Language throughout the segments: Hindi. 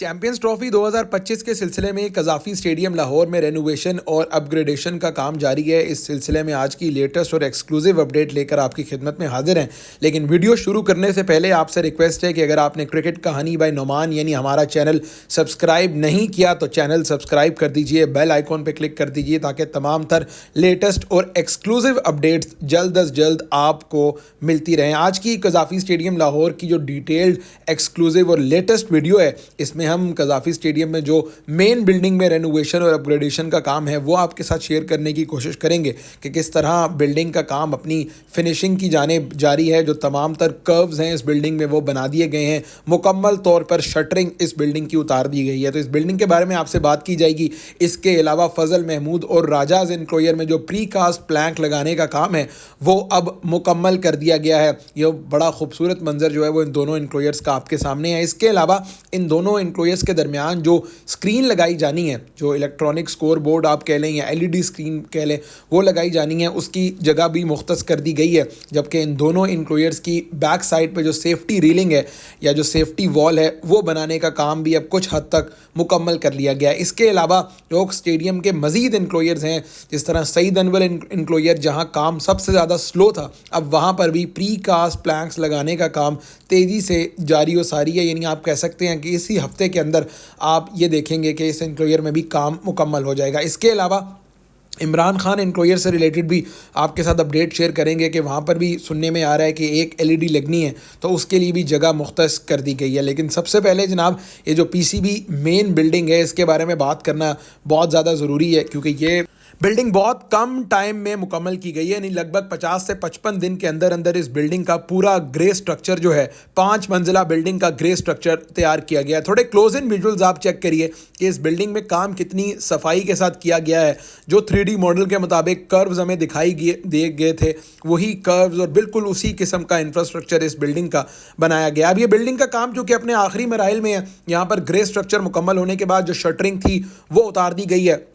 चैंपियंस ट्रॉफी 2025 के सिलसिले में कज़ाफ़ी स्टेडियम लाहौर में रेनोवेशन और अपग्रेडेशन का काम जारी है। इस सिलसिले में आज की लेटेस्ट और एक्सक्लूसिव अपडेट लेकर आपकी खिदमत में हाजिर हैं। लेकिन वीडियो शुरू करने से पहले आपसे रिक्वेस्ट है कि अगर आपने क्रिकेट कहानी बाय नोमान यानी हमारा चैनल सब्सक्राइब नहीं किया तो चैनल सब्सक्राइब कर दीजिए, बेल आइकॉन पर क्लिक कर दीजिए ताकि तमाम तर लेटेस्ट और एक्सक्लूसिव अपडेट्स जल्द अज जल्द आपको मिलती रहें। आज की कज़ाफ़ी स्टेडियम लाहौर की जो डिटेल्ड एक्सक्लूसिव और लेटेस्ट वीडियो है, इसमें हम कज़ाफ़ी स्टेडियम में जो मेन बिल्डिंग में रेनोवेशन और अपग्रेडेशन का काम है वो आपके साथ शेयर करने की कोशिश करेंगे कि किस तरह बिल्डिंग का काम अपनी फिनिशिंग की जानिब जारी है। जो तमाम तर कर्व्स हैं इस बिल्डिंग में वो बना दिए गए हैं, मुकम्मल तौर पर शटरिंग इस बिल्डिंग की उतार दी गई है। तो इस बिल्डिंग के बारे में आपसे बात की जाएगी। इसके अलावा फजल महमूद और राजाज एनक्लोयर में जो प्री कास्ट प्लैंक लगाने का काम है वो अब मुकम्मल कर दिया गया है। यह बड़ा खूबसूरत मंजर जो है वो इन दोनों एनक्लोयर्स का आपके सामने है। इसके अलावा इन दोनों एनक्लोयर्स के दरमियान जो स्क्रीन लगाई जानी है, जो इलेक्ट्रॉनिक स्कोर बोर्ड आप कह लें या एलईडी स्क्रीन कह लें, वो लगाई जानी है, उसकी जगह भी मुख्तस कर दी गई है। जबकि इन दोनों एनक्लोयर्स की बैक साइड पे जो सेफ्टी रेलिंग है या जो सेफ्टी वॉल है वो बनाने का काम भी अब कुछ हद तक मुकम्मल कर लिया गया है। इसके अलावा जो स्टेडियम के मज़ीद एनक्लोयर्स हैं, जिस तरह सईद अनवर एनक्लोयर जहाँ काम सबसे ज़्यादा स्लो था, अब वहाँ पर भी प्री कास्ट प्लैंक्स लगाने का काम तेज़ी से जारी व सारी है। यानी आप कह सकते हैं कि इसी हफ्ते के अंदर आप ये देखेंगे कि इस एनक्लोयर में भी काम मुकम्मल हो जाएगा। इसके अलावा इमरान खान एनक्लोयर से रिलेटेड भी आपके साथ अपडेट शेयर करेंगे कि वहाँ पर भी सुनने में आ रहा है कि एक एलईडी लगनी है, तो उसके लिए भी जगह मुख्तस कर दी गई है। लेकिन सबसे पहले जनाब ये जो पीसीबी मेन बिल्डिंग है इसके बारे में बात करना बहुत ज़्यादा ज़रूरी है, क्योंकि ये बिल्डिंग बहुत कम टाइम में मुकम्मल की गई है। यानी लगभग 50 से 55 दिन के अंदर अंदर इस बिल्डिंग का पूरा ग्रे स्ट्रक्चर जो है 5 मंजिला बिल्डिंग का ग्रे स्ट्रक्चर तैयार किया गया है। थोड़े क्लोज इन विजुअल्स आप चेक करिए कि इस बिल्डिंग में काम कितनी सफाई के साथ किया गया है। जो 3D मॉडल के मुताबिक कर्व्स हमें दिखाई दिए गए थे, वही कर्व्स और बिल्कुल उसी किस्म का इंफ्रास्ट्रक्चर इस बिल्डिंग का बनाया गया। अब ये बिल्डिंग का काम जो कि अपने आखिरी मराइल में है, यहाँ पर ग्रे स्ट्रक्चर मुकम्मल होने के बाद जो शटरिंग थी वो उतार दी गई है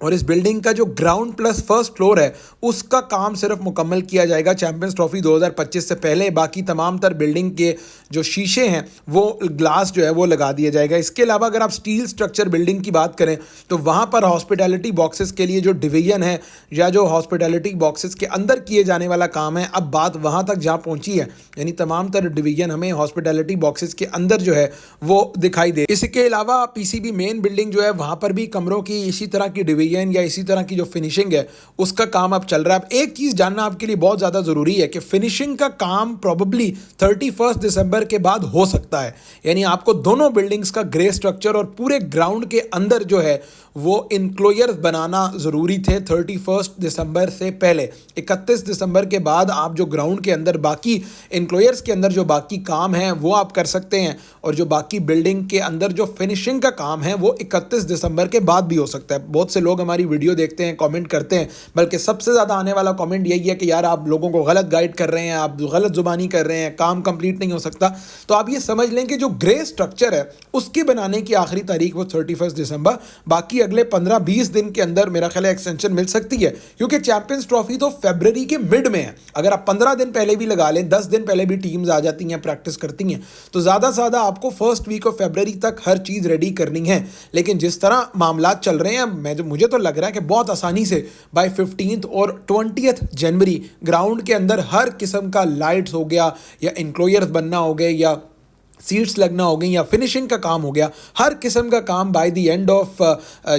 और इस बिल्डिंग का जो ग्राउंड प्लस फर्स्ट फ्लोर है उसका काम सिर्फ मुकम्मल किया जाएगा चैंपियंस ट्रॉफी 2025 से पहले। बाकी तमाम तर बिल्डिंग के जो शीशे हैं वो ग्लास जो है वो लगा दिया जाएगा। इसके अलावा अगर आप स्टील स्ट्रक्चर बिल्डिंग की बात करें तो वहाँ पर हॉस्पिटैलिटी बॉक्सेस के लिए जो डिवीजन है या जो हॉस्पिटैलिटी बॉक्सेस के अंदर किए जाने वाला काम है, अब बात वहाँ तक जहाँ पहुँची है, यानी तमाम तर डिवीजन हमें हॉस्पिटैलिटी बॉक्सेस के अंदर जो है वो दिखाई दे। इसके अलावा पीसीबी मेन बिल्डिंग जो है वहाँ पर भी कमरों की इसी तरह की डिवीजन या इसी तरह की जो फिनिशिंग है उसका काम अब चल रहा है। अब एक चीज़ जानना आपके लिए बहुत ज़्यादा ज़रूरी है कि फिनिशिंग का काम प्रोबेबली 31 दिसंबर के बाद हो सकता है। यानी आपको दोनों बिल्डिंग्स का ग्रे स्ट्रक्चर और पूरे ग्राउंड के अंदर जो है वो इनक्लोयर्स बनाना ज़रूरी थे 31 दिसंबर से पहले। 31 दिसंबर के बाद आप जो ग्राउंड के अंदर बाकी इनक्लोयर्स के अंदर जो बाकी काम है वो आप कर सकते हैं, और जो बाकी बिल्डिंग के अंदर जो फिनिशिंग का काम है वो 31 दिसंबर के बाद भी हो सकता है। बहुत से लोग हमारी वीडियो देखते हैं, कमेंट करते हैं, बल्कि सबसे ज़्यादा आने वाला कमेंट यही है कि यार आप लोगों को गलत गाइड कर रहे हैं, आप गलत ज़ुबानी कर रहे हैं, काम कंप्लीट नहीं हो सकता। तो आप ये समझ लें कि जो ग्रे स्ट्रक्चर है उसके बनाने की आखिरी तारीख वो 31 दिसंबर, बाकी अगले 15-20 दिन के अंदर मेरा ख्याल है एक्सटेंशन मिल सकती है, क्योंकि चैंपियंस ट्रॉफी तो फरवरी के मिड में है। अगर आप 15 दिन पहले भी लगा लें, 10 दिन पहले भी टीम्स आ जाती हैं, प्रैक्टिस करती हैं, तो ज़्यादा से ज़्यादा आपको फर्स्ट वीक ऑफ फरवरी तक हर चीज़ रेडी करनी है। लेकिन जिस तरह मामला चल रहे हैं मुझे तो लग रहा है कि बहुत आसानी से बाय 15 और 20 जनवरी ग्राउंड के अंदर हर किस्म का लाइट्स हो गया या इनक्लोयर्स बनना हो गए या सीट्स लगना हो गई या फिनिशिंग का काम हो गया, हर किस्म का काम by the end of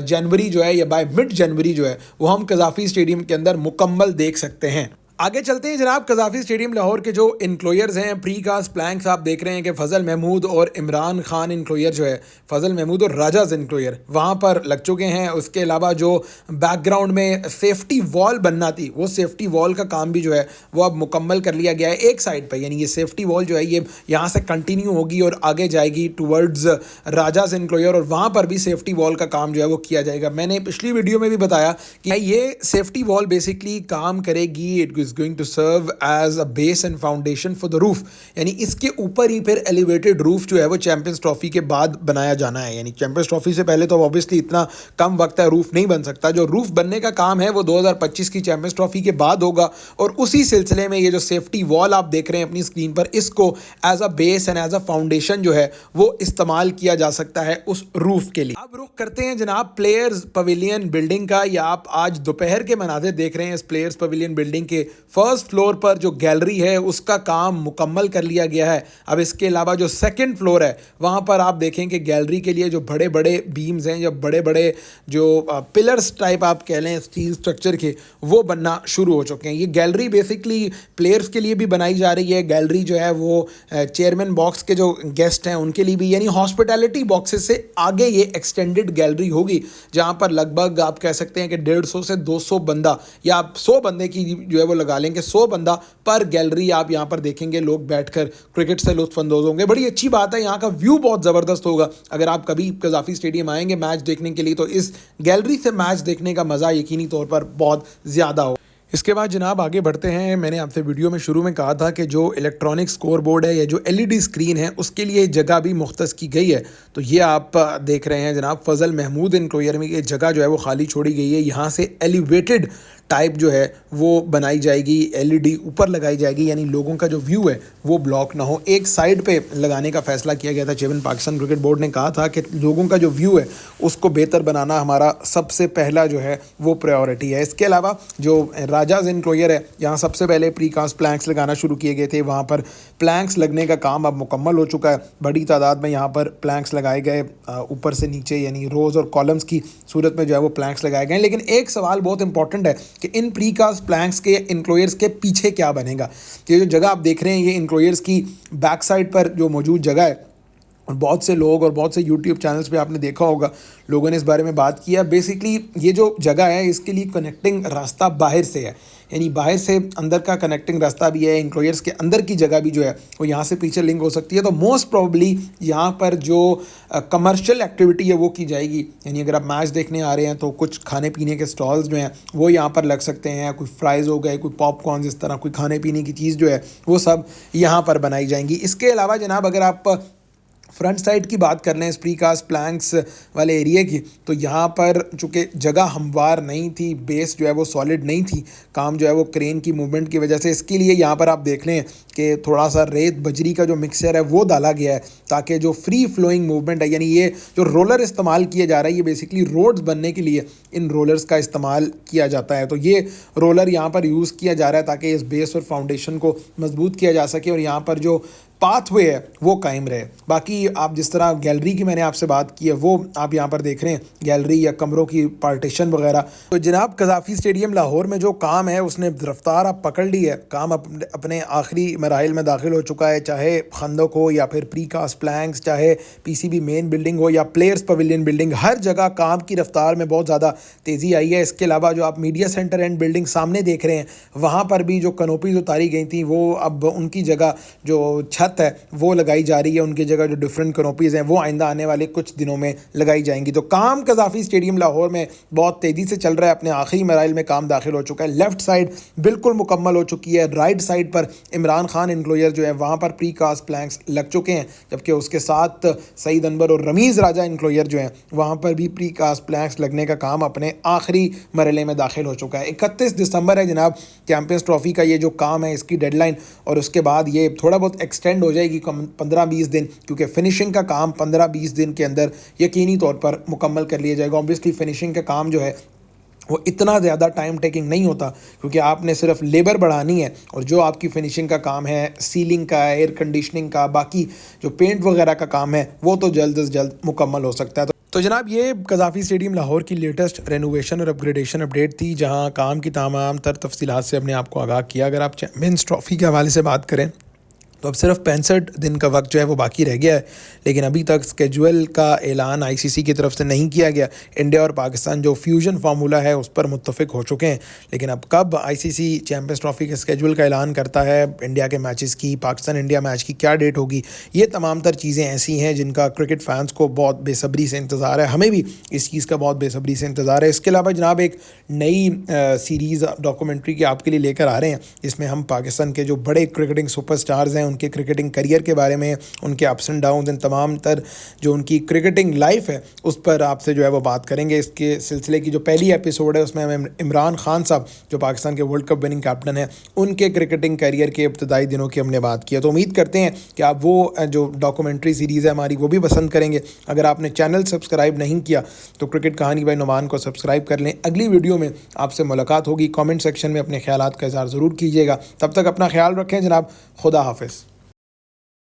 January जो है या बाय मिड जनवरी जो है वो हम कज़ाफ़ी स्टेडियम के अंदर मुकम्मल देख सकते हैं। आगे चलते हैं जनाब। कज़ाफ़ी स्टेडियम लाहौर के जो इनक्लोयर्स हैं, प्री कास्ट प्लैंक्स आप देख रहे हैं कि फजल महमूद और इमरान खान इनक्लोयर जो है, फजल महमूद और राजाज इनक्लोयर वहाँ पर लग चुके हैं। उसके अलावा जो बैकग्राउंड में सेफ्टी वॉल बनना थी वो सेफ्टी वॉल का काम भी जो है वो अब मुकम्मल कर लिया गया है एक साइड पर। यानी ये सेफ्टी वॉल जो है ये यहाँ से कंटिन्यू होगी और आगे जाएगी टूवर्ड्स राजाज इनक्लोयर, और वहाँ पर भी सेफ्टी वॉल का काम जो है वो किया जाएगा। मैंने पिछली वीडियो में भी बताया कि ये सेफ्टी वॉल बेसिकली काम करेगी, it is going to serve as a base and foundation for the roof, यानी इसके ऊपर ही फिर एलिवेटेड रूफ जो है वो चैंपियंस ट्रॉफी के बाद बनाया जाना है। यानी चैंपियंस ट्रॉफी से पहले तो ऑब्वियसली इतना कम वक्त है, रूफ नहीं बन सकता। जो रूफ बनने का काम है वो 2025 की चैंपियंस ट्रॉफी के बाद होगा, और उसी सिलसिले में ये जो सेफ्टी वॉल आप देख रहे हैं अपनी स्क्रीन पर, इसको as a base and as a foundation जो है वो इस्तेमाल किया जा सकता है उस रूफ के लिए। अब रुख करते हैं जनाब प्लेयर्स पवेलियन बिल्डिंग का। या आप आज दोपहर के मनाज़िर देख रहे हैं इस प्लेयर्स पवेलियन बिल्डिंग के फर्स्ट फ्लोर पर जो गैलरी है उसका काम मुकम्मल कर लिया गया है। अब इसके अलावा जो सेकंड फ्लोर है वहाँ पर आप देखें कि गैलरी के लिए जो बड़े बड़े बीम्स हैं, या बड़े बड़े जो पिलर्स टाइप आप कह लें स्टील स्ट्रक्चर के, वो बनना शुरू हो चुके हैं। ये गैलरी बेसिकली प्लेयर्स के लिए भी बनाई जा रही है। गैलरी जो है वो चेयरमैन बॉक्स के जो गेस्ट हैं उनके लिए भी, यानी हॉस्पिटैलिटी बॉक्सेस से आगे ये एक्सटेंडेड गैलरी होगी, जहाँ पर लगभग आप कह सकते हैं कि 150 से 200 बंदा, या आप 100 बंदे की जो है वो लगा लेंगे, 100 बंदा पर गैलरी आप यहाँ पर देखेंगे। लोग बैठकर क्रिकेट से लुत्फ़अंदोज़ होंगे। बड़ी अच्छी बात है, यहाँ का व्यू बहुत ज़बरदस्त होगा। अगर आप कभी कज़ाफ़ी स्टेडियम आएंगे मैच देखने के लिए तो इस गैलरी से मैच देखने का मज़ा यकीनी तौर पर बहुत ज़्यादा हो। इसके बाद जनाब आगे बढ़ते हैं। मैंने आपसे वीडियो में शुरू में कहा था कि जो इलेक्ट्रॉनिक स्कोर बोर्ड है या जो एलईडी स्क्रीन है उसके लिए जगह भी मुख्तस की गई है। तो ये आप देख रहे हैं जनाब फजल महमूद एनक्लोयर में ये जगह जो है वो खाली छोड़ी गई है। यहाँ से एलिवेटेड टाइप जो है वो बनाई जाएगी, एलईडी ऊपर लगाई जाएगी, यानी लोगों का जो व्यू है वो ब्लॉक ना हो। एक साइड पे लगाने का फैसला किया गया था। चेयरमैन पाकिस्तान क्रिकेट बोर्ड ने कहा था कि लोगों का जो व्यू है उसको बेहतर बनाना हमारा सबसे पहला जो है वो प्रायोरिटी है। इसके अलावा जो राजाज एनक्लोयर है, यहाँ सबसे पहले प्रीकास्ट प्लैंक्स लगाना शुरू किए गए थे। वहाँ पर प्लैंक्स लगने का काम अब मुकम्मल हो चुका है। बड़ी तादाद में यहाँ पर प्लैंक्स लगाए गए, ऊपर से नीचे यानी रोज़ और कॉलम्स की सूरत में जो है वो प्लैंक्स लगाए गए। लेकिन एक सवाल बहुत इंपॉर्टेंट है कि इन प्रीकास्ट प्लैंक्स के एनक्लोयर्स के पीछे क्या बनेगा। ये जो जगह आप देख रहे हैं ये एनक्लोयर्स की बैक साइड पर जो मौजूद जगह है, और बहुत से लोग और बहुत से यूट्यूब चैनल्स पे आपने देखा होगा लोगों ने इस बारे में बात किया। बेसिकली ये जो जगह है इसके लिए कनेक्टिंग रास्ता बाहर से है, यानी बाहर से अंदर का कनेक्टिंग रास्ता भी है। एनक्लोयर्स के अंदर की जगह भी जो है वो यहाँ से पीछे लिंक हो सकती है। तो मोस्ट प्रॉब्ली यहाँ पर जो कमर्शियल एक्टिविटी है वो की जाएगी, यानी अगर आप मैच देखने आ रहे हैं तो कुछ खाने पीने के स्टॉल्स जो हैं वो यहाँ पर लग सकते हैं। कोई फ्राइज़ हो गए, कोई पॉपकॉर्न, इस तरह कोई खाने पीने की चीज़ जो है वो सब यहाँ पर बनाई जाएंगी। इसके अलावा जनाब अगर आप फ्रंट साइड की बात कर लें इस प्रीकास्ट प्लैंक्स वाले एरिया की, तो यहाँ पर चूँकि जगह हमवार नहीं थी, बेस जो है वो सॉलिड नहीं थी, काम जो है वो क्रेन की मूवमेंट की वजह से, इसके लिए यहाँ पर आप देख लें कि थोड़ा सा रेत बजरी का जो मिक्सचर है वो डाला गया है ताकि जो फ्री फ्लोइंग मूवमेंट है, यानी ये जो रोलर इस्तेमाल किया जा रहा है ये बेसिकली रोड्स बनने के लिए इन रोलर्स का इस्तेमाल किया जाता है। तो ये रोलर यहाँ पर यूज़ किया जा रहा है ताकि इस बेस और फाउंडेशन को मजबूत किया जा सके और यहाँ पर जो पाथवे है वो कायम रहे। बाकी आप जिस तरह गैलरी की मैंने आपसे बात की है वो आप यहाँ पर देख रहे हैं, गैलरी या कमरों की पार्टीशन वगैरह। तो जनाब कज़ाफ़ी स्टेडियम लाहौर में जो काम है उसने रफ्तार अब पकड़ ली है। काम अपने आखिरी मराहिल में दाखिल हो चुका है, चाहे खंदक हो या फिर प्रीकास्ट प्लैंक्स, चाहे पीसीबी मेन बिल्डिंग हो या प्लेयर्स पवेलियन बिल्डिंग, हर जगह काम की रफ्तार में बहुत ज़्यादा तेज़ी आई है। इसके अलावा जो आप मीडिया सेंटर एंड बिल्डिंग सामने देख रहे हैं वहाँ पर भी जो कनोपीज़ उतारी गई थी वो अब उनकी जगह जो छत है वो लगाई जा रही है। उनकी जगह जो डिफरेंट कनोपीज़ हैं वो आइंदा आने वाले कुछ दिनों में लगाई जाएंगी। तो काम कज़ाफ़ी स्टेडियम लाहौर में बहुत तेज़ी से चल रहा है, अपने आखिरी मराइल में काम दाखिल हो चुका है। लेफ़्ट साइड बिल्कुल मुकम्मल हो चुकी है। राइट साइड पर इमरान खान एनक्लोयर जो है वहाँ पर प्रीकास्ट प्लैंक्स लग चुके हैं, जबकि उसके साथ सईद अनवर और रमीज़ राजा एनक्लोयर जो हैं वहाँ पर भी प्रीकास्ट प्लैंक्स लगने का काम अपने आखिरी मरहले में दाखिल हो चुका है। 31 दिसंबर है जनाब चैम्पियंस ट्रॉफ़ी का ये जो काम है इसकी डेडलाइन, और उसके बाद ये थोड़ा बहुत एक्सटेंड हो जाएगी 15-20 दिन, क्योंकि फिनिशिंग का काम 15-20 दिन के अंदर यकीनी तौर पर मुकम्मल कर लिया जाएगा। ऑब्वियसली फिनिशिंग का काम जो है वो इतना ज़्यादा टाइम टेकिंग नहीं होता क्योंकि आपने सिर्फ लेबर बढ़ानी है, और जो आपकी फिनिशिंग का काम है सीलिंग का, एयर कंडीशनिंग का, बाकी जो पेंट वगैरह का काम है वो तो जल्द से जल्द मुकम्मल हो सकता है। तो जनाब ये कज़ाफ़ी स्टेडियम लाहौर की लेटेस्ट रेनोवेशन और अपग्रेडेशन अपडेट थी, जहां काम की तमाम तर तफसीलात से अपने आप को आगाह किया। अगर आप चैम्पियंस ट्रॉफ़ी के हवाले से बात करें तो अब सिर्फ 65 दिन का वक्त जो है वो बाकी रह गया है, लेकिन अभी तक स्केजुअल का ऐलान आईसीसी की तरफ से नहीं किया गया। इंडिया और पाकिस्तान जो फ्यूजन फार्मूला है उस पर मुत्तफिक हो चुके हैं, लेकिन अब कब आईसीसी चैंपियंस ट्रॉफी के स्केजुअल का ऐलान करता है, इंडिया के मैचेस की, पाकिस्तान इंडिया मैच की क्या डेट होगी, ये तमाम तर चीज़ें ऐसी हैं जिनका क्रिकेट फैंस को बहुत बेसब्री से इंतज़ार है। हमें भी इस चीज़ का बहुत बेसब्री से इंतज़ार है। इसके अलावा जनाब एक नई सीरीज़ डॉक्यूमेंट्री की आपके लिए लेकर आ रहे हैं, जिसमें हम पाकिस्तान के जो बड़े क्रिकेटिंग सुपरस्टार्स हैं उनके क्रिकेटिंग करियर के बारे में, उनके अप्स एंड डाउन्स इन तमाम तर जो उनकी क्रिकेटिंग लाइफ है उस पर आपसे जो है वो बात करेंगे। इसके सिलसिले की जो पहली एपिसोड है उसमें हमें इमरान खान साहब जो पाकिस्तान के वर्ल्ड कप विनिंग कैप्टन है उनके क्रिकेटिंग करियर के इब्तदाई दिनों की हमने बात की है। तो उम्मीद करते हैं कि आप वो जो डॉक्यूमेंट्री सीरीज़ है हमारी वो भी पसंद करेंगे। अगर आपने चैनल सब्सक्राइब नहीं किया तो क्रिकेट कहानी बाय नुमान को सब्सक्राइब कर लें। अगली वीडियो में आपसे मुलाकात होगी। कमेंट सेक्शन में अपने ख्यालात का इज़हार ज़रूर कीजिएगा। तब तक अपना ख्याल रखें जनाब। खुदा हाफिज़।